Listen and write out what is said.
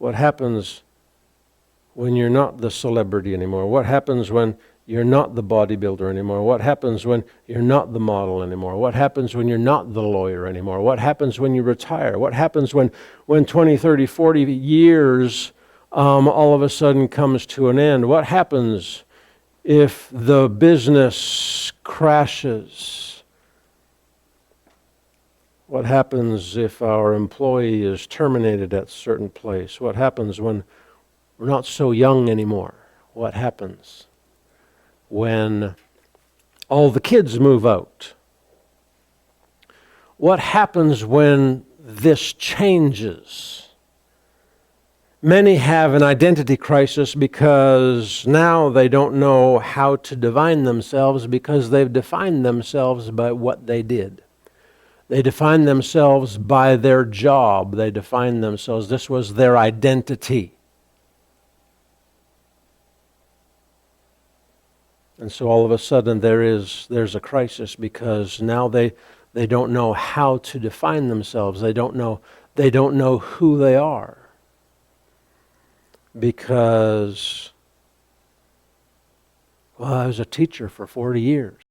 What happens when you're not the celebrity anymore? What happens when you're not the bodybuilder anymore? What happens when you're not the model anymore? What happens when you're not the lawyer anymore? What happens when you retire? What happens when 20, 30, 40 years all of a sudden comes to an end? What happens if the business crashes? What happens if our employee is terminated at a certain place? What happens when we're not so young anymore? What happens when all the kids move out? What happens when this changes? Many have an identity crisis because now they don't know how to define themselves because they've defined themselves by what they did. They define themselves by their job. They define themselves. This was their identity. And so all of a sudden there's a crisis because now they don't know how to define themselves. They don't know who they are. Because, well, I was a teacher for 40 years.